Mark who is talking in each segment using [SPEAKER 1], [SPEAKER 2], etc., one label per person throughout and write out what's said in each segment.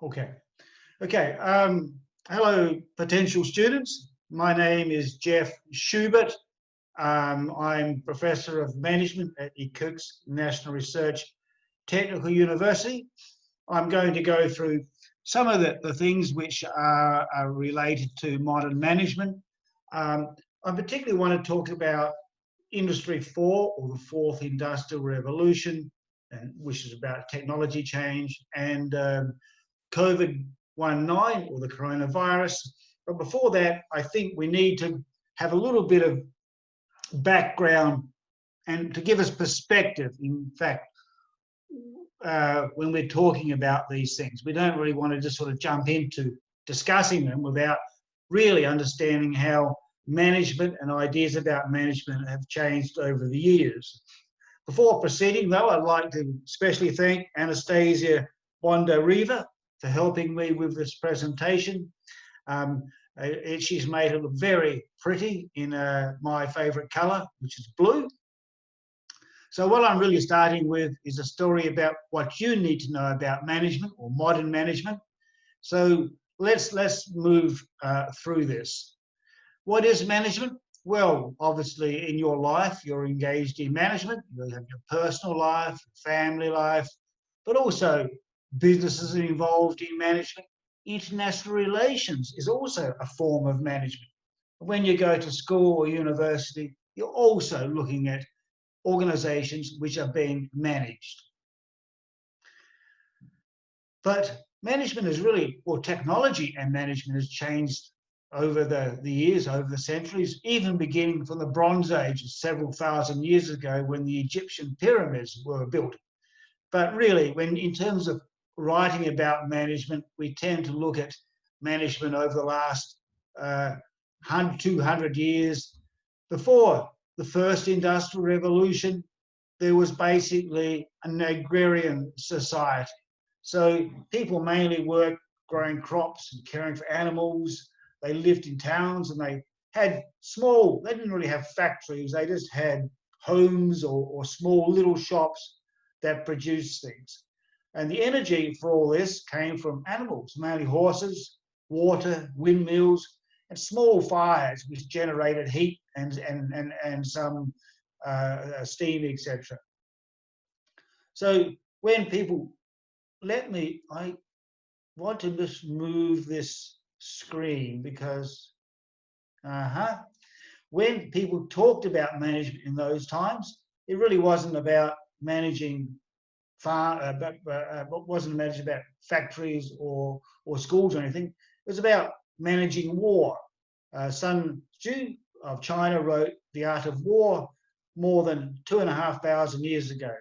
[SPEAKER 1] Okay. Okay. Hello, potential students. My name is Jeff Schubert. I'm Professor of Management at Irkutsk National Research Technical University. I'm going to go through some of the things which are related to modern management. I particularly want to talk about Industry 4, or the fourth industrial revolution, and which is about technology change, and COVID-19, or the coronavirus. But before that, I think we need to have a little bit of background and to give us perspective. In fact, when we're talking about these things, we don't really want to just sort of jump into discussing them without really understanding how management and ideas about management have changed over the years. Before proceeding, though, I'd like to especially thank Anastasia Bonda-Riva for helping me with this presentation. She's made it look very pretty in my favourite colour, which is blue. So what I'm really starting with is a story about what you need to know about management, or modern management. So let's move through this. What is management? Well, obviously in your life, you're engaged in management. You have your personal life, family life, but also businesses are involved in management. International relations is also a form of management. When you go to school or university, you're also looking at organizations which are being managed. But management is really, well, technology and management has changed over the years, over the centuries, even beginning from the Bronze Age several thousand years ago when the Egyptian pyramids were built. But really, when in terms of writing about management, we tend to look at management over the last 200 years. Before the first industrial revolution, there was basically an agrarian society. So people mainly worked growing crops and caring for animals. They lived in towns and they had small, they didn't really have factories, they just had homes or small little shops that produced things. And the energy for all this came from animals, mainly horses, water, windmills, and small fires which generated heat and some steam, etc. So when people, I want to just move this screen because, when people talked about management in those times, it really wasn't about managing wasn't managed about factories or schools or anything. It was about managing war. Sun Tzu of China wrote The Art of War more than 2,500 years ago.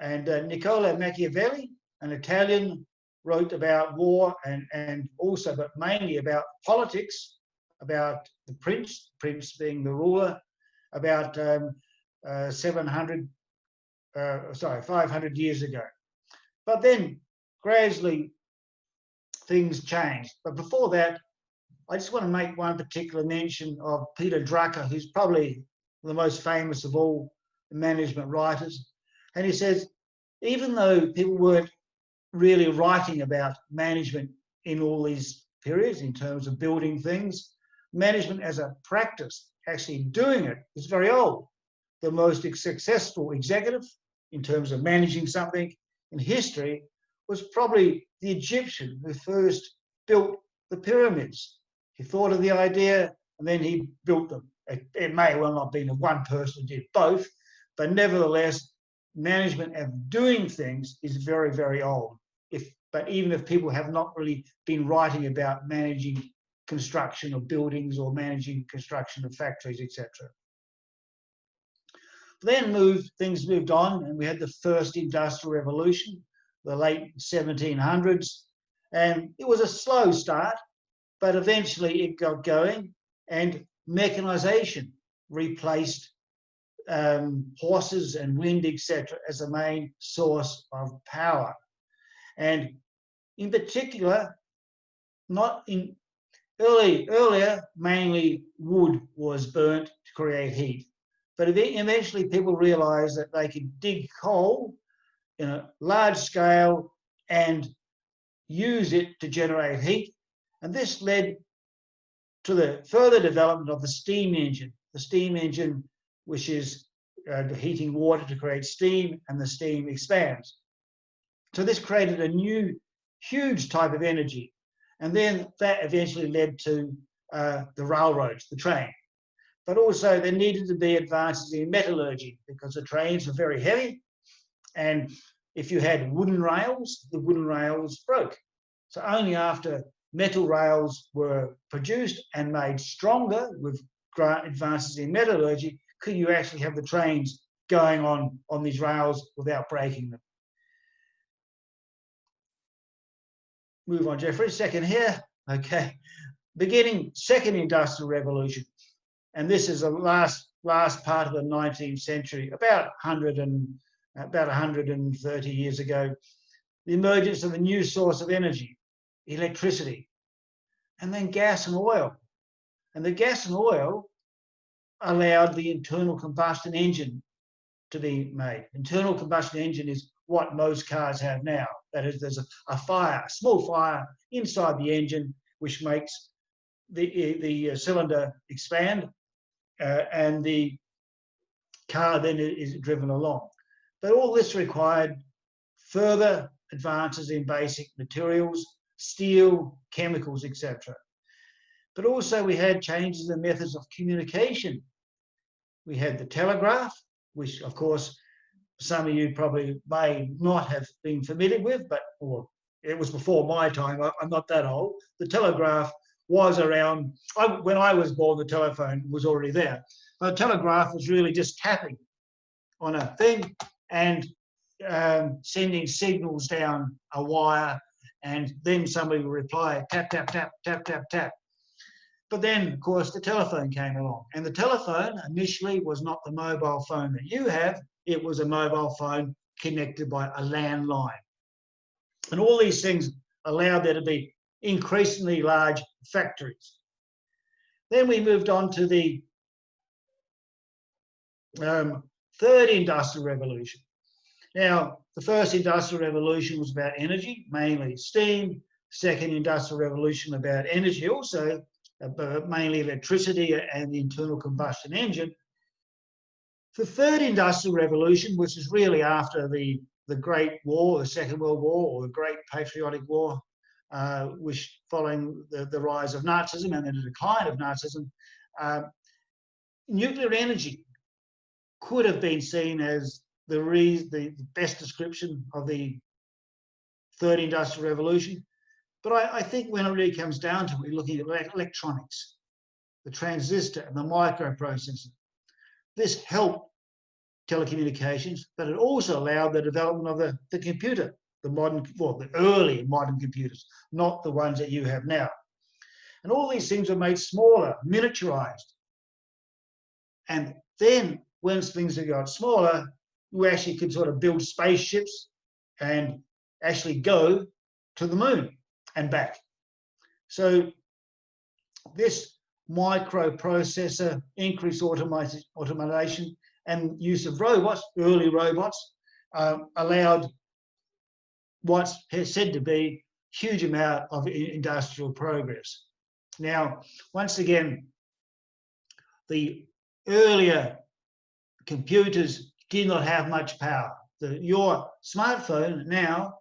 [SPEAKER 1] And Niccolo Machiavelli, an Italian, wrote about war and also, but mainly about politics, about the prince being the ruler, about 500 years ago. But then gradually things changed. But before that, I just want to make one particular mention of Peter Drucker, who's probably the most famous of all management writers. And he says, even though people weren't really writing about management in all these periods in terms of building things, management as a practice, actually doing it, is very old. The most successful executive in terms of managing something in history was probably the Egyptian who first built the pyramids. He thought of the idea and then he built them. It may well not have been one person who did both, but nevertheless, management of doing things is very, very old. But even if people have not really been writing about managing construction of buildings or managing construction of factories, etc. Then things moved on, and we had the first industrial revolution, the late 1700s, and it was a slow start, but eventually it got going, and mechanization replaced horses and wind, etc., as a main source of power. And in particular, earlier, mainly wood was burnt to create heat. But eventually people realized that they could dig coal in a large scale and use it to generate heat. And this led to the further development of the steam engine. The steam engine, which is heating water to create steam, and the steam expands. So this created a new, huge type of energy. And then that eventually led to the railroads, the train. But also there needed to be advances in metallurgy, because the trains were very heavy. And if you had wooden rails, the wooden rails broke. So only after metal rails were produced and made stronger with advances in metallurgy could you actually have the trains going on these rails without breaking them. Move on, Jeffrey. Second here. Okay. Beginning second industrial revolution. And this is the last part of the 19th century, about 130 years ago. The emergence of a new source of energy, electricity, and then gas and oil. And the gas and oil allowed the internal combustion engine to be made. Internal combustion engine is what most cars have now. That is, there's a fire, a small fire inside the engine, which makes the cylinder expand, and the car then is driven along. But all this required further advances in basic materials, steel, chemicals, etc. But also we had changes in methods of communication. We had the telegraph, which of course some of you probably may not have been familiar with, but it was before my time. I'm not that old. The telegraph was around, when I was born, the telephone was already there. But the telegraph was really just tapping on a thing and sending signals down a wire, and then somebody would reply, tap, tap, tap, tap, tap, tap. But then, of course, the telephone came along. And the telephone initially was not the mobile phone that you have. It was a mobile phone connected by a landline. And all these things allowed there to be increasingly large factories. Then we moved on to the third industrial revolution. Now, the first industrial revolution was about energy, mainly steam. Second industrial revolution about energy also, but mainly electricity and the internal combustion engine. The third industrial revolution, which is really after the Great War, the Second World War, or the Great Patriotic War, which following the rise of Nazism and then the decline of Nazism, nuclear energy could have been seen as the best description of the third industrial revolution. But I think when it really comes down to it, we're looking at electronics, the transistor and the microprocessor. This helped telecommunications, but it also allowed the development of the computer, the early modern computers, not the ones that you have now. And all these things were made smaller, miniaturized. And then once things have got smaller, you actually could sort of build spaceships and actually go to the moon and back. So this microprocessor, increased automation and use of robots, early robots, allowed what's said to be huge amount of industrial progress. Now, once again, the earlier computers did not have much power. Your smartphone now,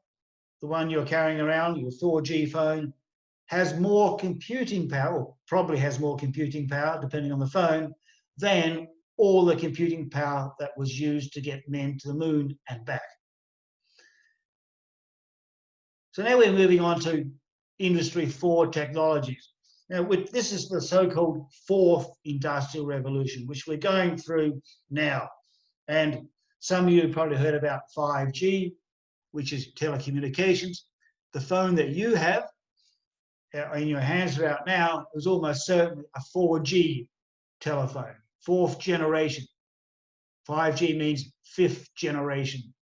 [SPEAKER 1] the one you're carrying around, your 4G phone, has more computing power, or probably has more computing power, depending on the phone, than all the computing power that was used to get men to the moon and back. So now we're moving on to Industry 4 technologies. Now, this is the so-called fourth industrial revolution, which we're going through now. And some of you have probably heard about 5G, which is telecommunications. The phone that you have in your hands right now is almost certainly a 4G telephone, fourth generation. 5G means fifth generation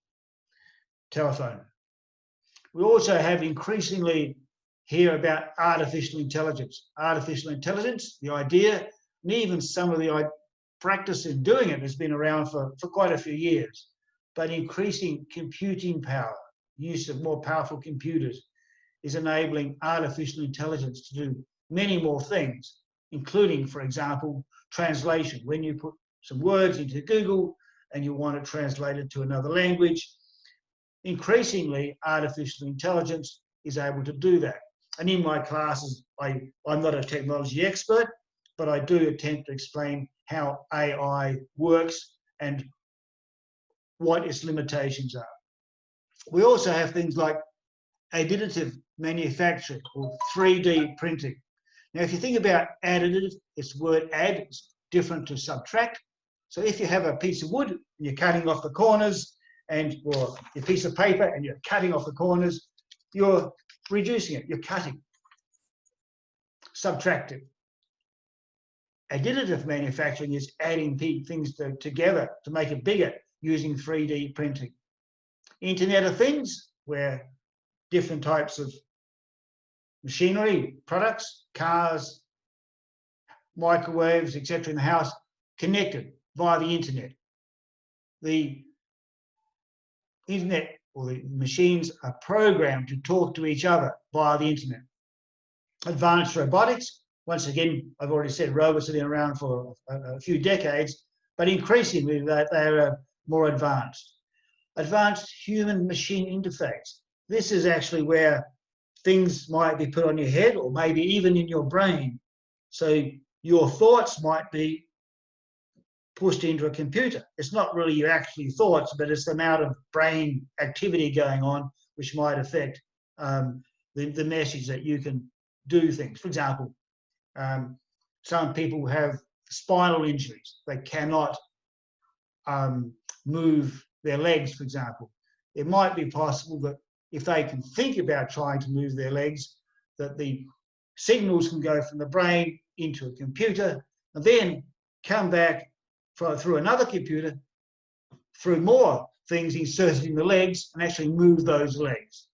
[SPEAKER 1] telephone. We also have increasingly hear about artificial intelligence. Artificial intelligence, the idea, and even some of the practice in doing it has been around for quite a few years, but increasing computing power, use of more powerful computers, is enabling artificial intelligence to do many more things, including, for example, translation. When you put some words into Google and you want to translate it to another language, increasingly artificial intelligence is able to do that. And in my classes, I'm not a technology expert, but I do attempt to explain how AI works and what its limitations are. We also have things like additive manufacturing or 3D printing. Now, if you think about additive, it's the word add, it's different to subtract. So if you have a piece of wood and you're cutting off the corners, or a piece of paper and you're cutting off the corners, you're reducing it, you're cutting. Subtractive. Additive manufacturing is adding things together to make it bigger using 3D printing. Internet of Things, where different types of machinery, products, cars, microwaves, etc. in the house, connected via the internet. The internet or the machines are programmed to talk to each other via the internet. Advanced robotics, once again, I've already said robots have been around for a few decades, but increasingly they are more advanced. Advanced human-machine interface. This is actually where things might be put on your head or maybe even in your brain. So your thoughts might be pushed into a computer. It's not really your actual thoughts, but it's the amount of brain activity going on which might affect the message that you can do things. For example, some people have spinal injuries. They cannot move their legs, for example. It might be possible that if they can think about trying to move their legs, that the signals can go from the brain into a computer and then come back through another computer, through more things inserted in the legs, and actually move those legs.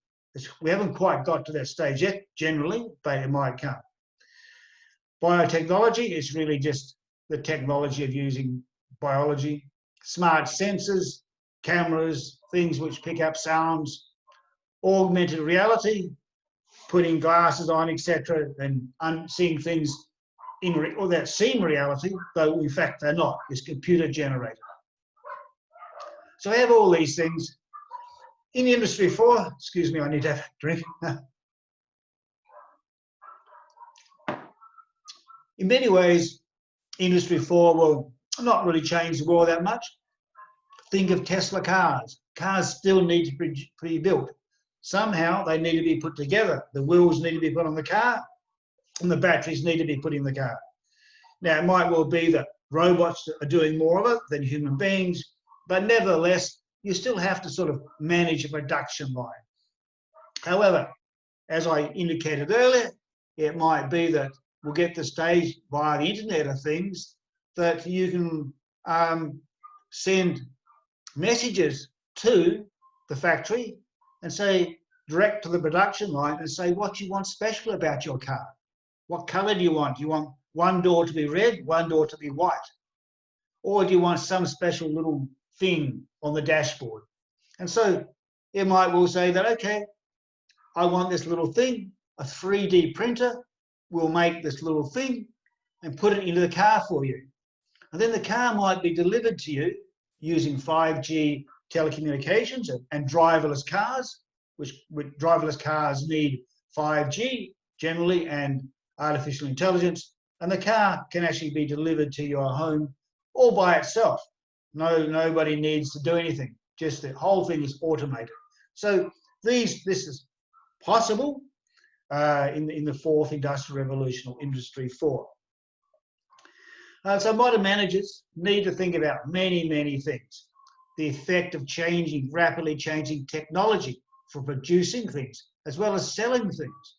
[SPEAKER 1] We haven't quite got to that stage yet, generally, but it might come. Biotechnology is really just the technology of using biology, smart sensors, cameras, things which pick up sounds, augmented reality, putting glasses on, etc., and seeing things or that seem reality, though in fact they're not. It's computer generated. So I have all these things. In Industry 4, excuse me, I need to have a drink. In many ways, Industry 4 will not really change the world that much. Think of Tesla cars. Cars still need to be built. Somehow they need to be put together. The wheels need to be put on the car, and the batteries need to be put in the car. Now, it might well be that robots are doing more of it than human beings, but nevertheless, you still have to sort of manage a production line. However, as I indicated earlier, it might be that we'll get to the stage via the Internet of Things that you can send messages to the factory and say, direct to the production line and say what you want special about your car. What colour do you want? Do you want one door to be red, one door to be white? Or do you want some special little thing on the dashboard? And so it might well say that, okay, I want this little thing, a 3D printer will make this little thing and put it into the car for you. And then the car might be delivered to you using 5G telecommunications and driverless cars, which driverless cars need 5G generally and artificial intelligence, and the car can actually be delivered to your home all by itself. Nobody needs to do anything. Just the whole thing is automated. So this is possible in the fourth industrial revolution, or Industry 4. So modern managers need to think about many, many things. The effect of rapidly changing technology for producing things, as well as selling things.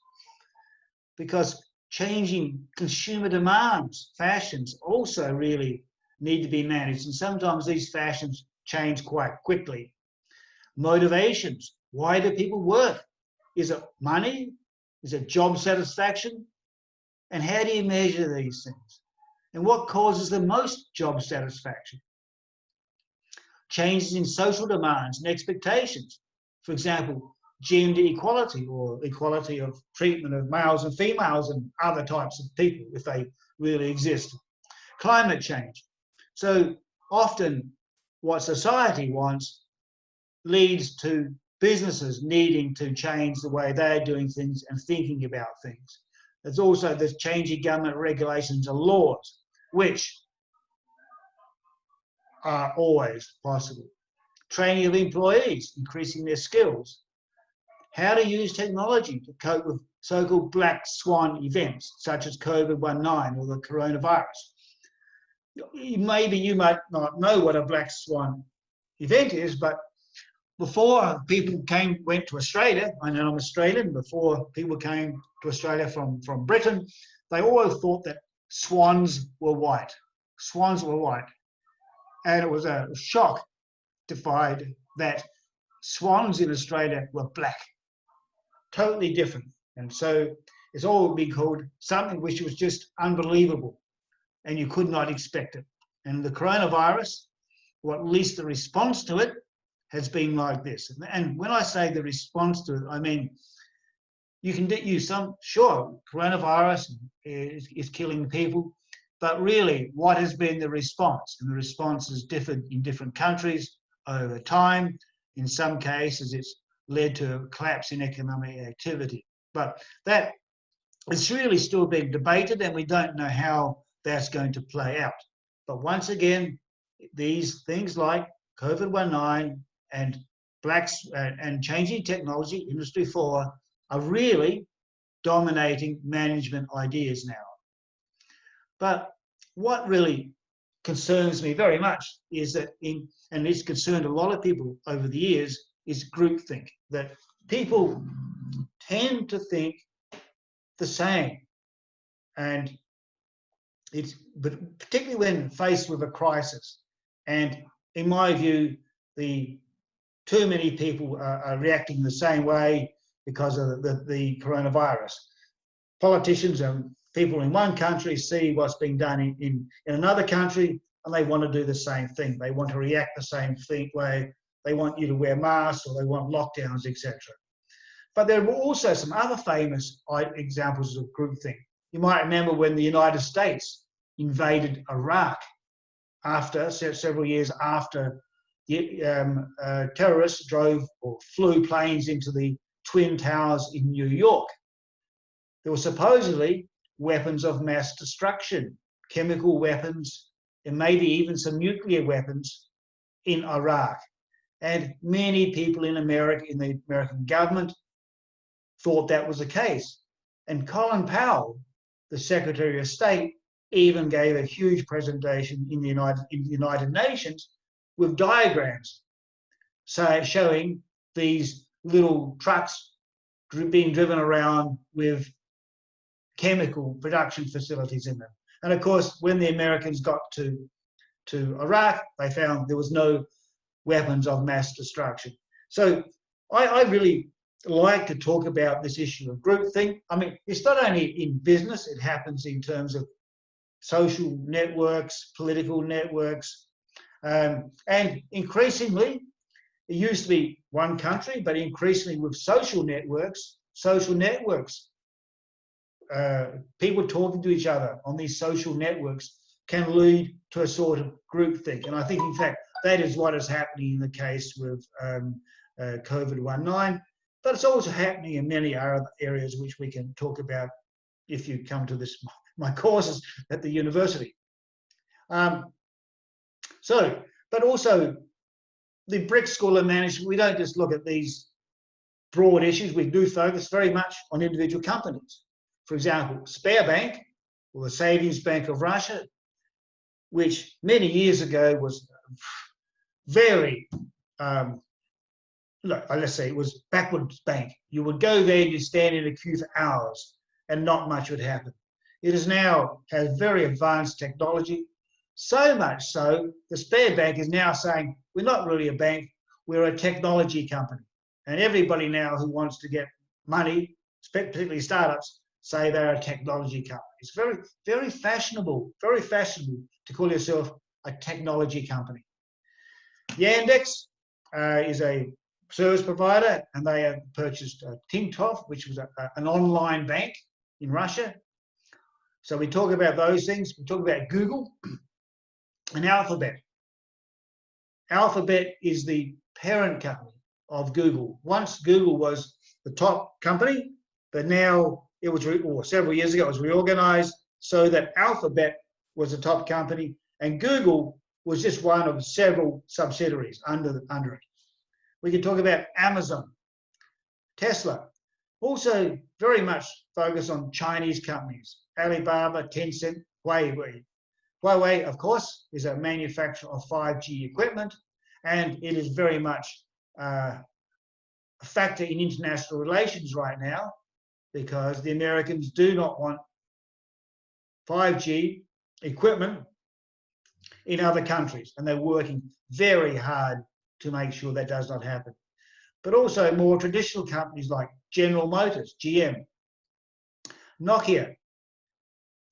[SPEAKER 1] Because changing consumer demands, fashions, also really need to be managed. And sometimes these fashions change quite quickly. Motivations. Why do people work? Is it money? Is it job satisfaction? And how do you measure these things? And what causes the most job satisfaction? Changes in social demands and expectations. For example, gender equality or equality of treatment of males and females and other types of people, if they really exist. Climate change. So often what society wants leads to businesses needing to change the way they're doing things and thinking about things. There's also the changing government regulations and laws, which are always possible. Training of employees, increasing their skills. How to use technology to cope with so-called black swan events, such as COVID-19 or the coronavirus. Maybe you might not know what a black swan event is, but before people went to Australia, I know I'm Australian, before people came to Australia from Britain, they always thought that swans were white. Swans were white. And it was a shock to find that swans in Australia were black. Totally different. And so it's all been called something which was just unbelievable and you could not expect it. And the coronavirus, or at least the response to it, has been like this. And when I say the response to it, I mean, you can use sure, coronavirus is killing people, but really what has been the response? And the response has differed in different countries over time. In some cases, it's led to a collapse in economic activity. But that is really still being debated and we don't know how that's going to play out. But once again, these things like COVID-19 and and changing technology, Industry 4, are really dominating management ideas now. But what really concerns me very much is that, and it's concerned a lot of people over the years, is groupthink, that people tend to think the same. And but particularly when faced with a crisis. And in my view, too many people are reacting the same way because of the coronavirus. Politicians and people in one country see what's being done in another country and they want to do the same thing. They want to react the same way. They want you to wear masks or they want lockdowns, etc. But there were also some other famous examples of groupthink. You might remember when the United States invaded Iraq several years after terrorists drove or flew planes into the Twin Towers in New York. There were supposedly weapons of mass destruction, chemical weapons, and maybe even some nuclear weapons in Iraq. And many people in America, in the American government, thought that was the case. And Colin Powell, the Secretary of State, even gave a huge presentation in the United Nations with diagrams showing these little trucks being driven around with chemical production facilities in them. And of course, when the Americans got to Iraq, they found there was no weapons of mass destruction. So I really like to talk about this issue of groupthink. I mean, it's not only in business, it happens in terms of social networks, political networks, and increasingly, it used to be one country, but increasingly with social networks, people talking to each other on these social networks can lead to a sort of groupthink. And I think, in fact, that is what is happening in the case with COVID-19, but it's also happening in many other areas which we can talk about if you come to my courses at the university. But also the Brick School of Management, we don't just look at these broad issues, we do focus very much on individual companies. For example, Sberbank, or the Savings Bank of Russia, which many years ago was very, let's say it was backwards bank. You would go there and you stand in a queue for hours and not much would happen. It has now has very advanced technology, so much so the Sberbank is now saying, we're not really a bank, we're a technology company. And everybody now who wants to get money, particularly startups, say they're a technology company. It's very, very fashionable to call yourself a technology company. Yandex is a service provider, and they have purchased Tintov, which was an online bank in Russia. So we talk about those things. We talk about Google and Alphabet. Alphabet is the parent company of Google. Once Google was the top company, but now it was, or several years ago, it was reorganized so that Alphabet was the top company and Google was just one of several subsidiaries under it. We can talk about Amazon, Tesla, also very much focused on Chinese companies, Alibaba, Tencent, Huawei. Huawei, of course, is a manufacturer of 5G equipment, and it is very much a factor in international relations right now because the Americans do not want 5G equipment in other countries, and they're working very hard to make sure that does not happen. But also more traditional companies like General Motors, GM, Nokia,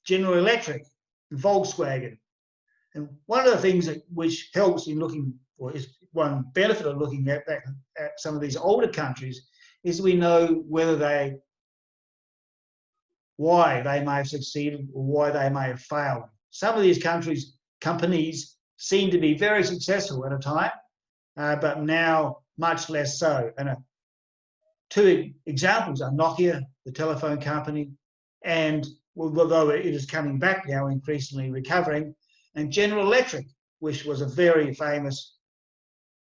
[SPEAKER 1] General Electric, Volkswagen. And one of the things which helps in looking, or is one benefit of looking at some of these older countries, is we know why they may have succeeded or why they may have failed. Some of these companies seem to be very successful at a time, but now much less so. And two examples are Nokia, the telephone company, and although it is coming back now, increasingly recovering, and General Electric, which was a very famous,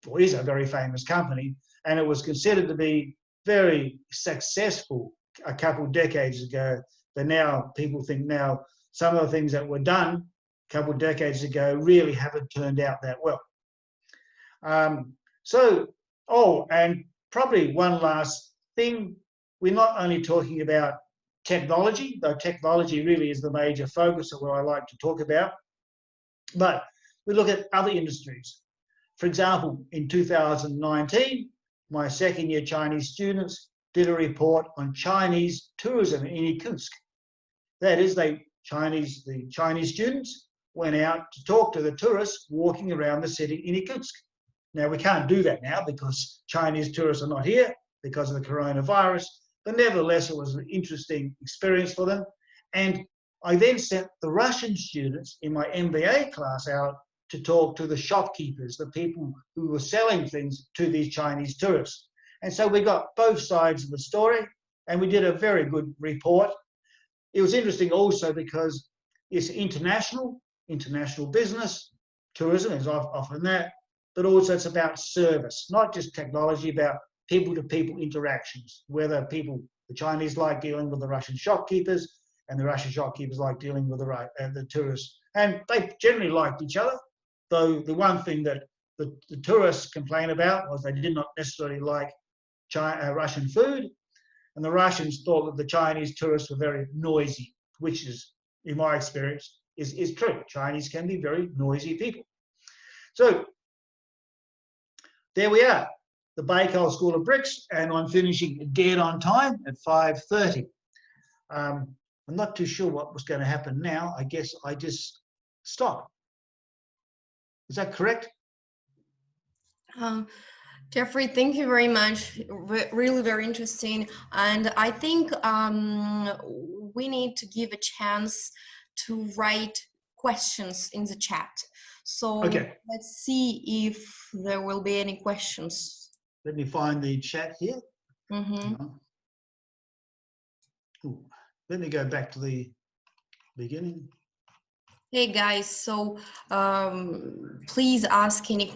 [SPEAKER 1] or is a very famous company, and it was considered to be very successful a couple of decades ago, but now people think now some of the things that were done a couple of decades ago really haven't turned out that well. And probably one last thing, we're not only talking about technology, though technology really is the major focus of what I like to talk about, but we look at other industries. For example, in 2019, my second year Chinese students did a report on Chinese tourism in Irkutsk. That is, the Chinese students went out to talk to the tourists walking around the city in Irkutsk. Now, we can't do that now because Chinese tourists are not here because of the coronavirus, but nevertheless, it was an interesting experience for them. And I then sent the Russian students in my MBA class out to talk to the shopkeepers, the people who were selling things to these Chinese tourists. And so we got both sides of the story, and we did a very good report. It was interesting also because it's international business. Tourism is often that, but also it's about service, not just technology, about people-to-people interactions, whether the Chinese like dealing with the Russian shopkeepers and the Russian shopkeepers like dealing with the tourists. And they generally liked each other, though the one thing that the tourists complained about was they did not necessarily like Russian food, and the Russians thought that the Chinese tourists were very noisy, which is, in my experience, is true. Chinese can be very noisy people. So there we are, the Baycole School of Bricks, and I'm finishing dead on time at 5:30. I'm not too sure what was going to happen now. I guess I just stop. Is that correct?
[SPEAKER 2] Jeffrey, thank you very much. Really very interesting. And I think we need to give a chance to write questions in the chat. So
[SPEAKER 1] okay.
[SPEAKER 2] Let's see if there will be any questions.
[SPEAKER 1] Let me find the chat here. Let me go back to the beginning.
[SPEAKER 2] Hey guys, so please ask any questions.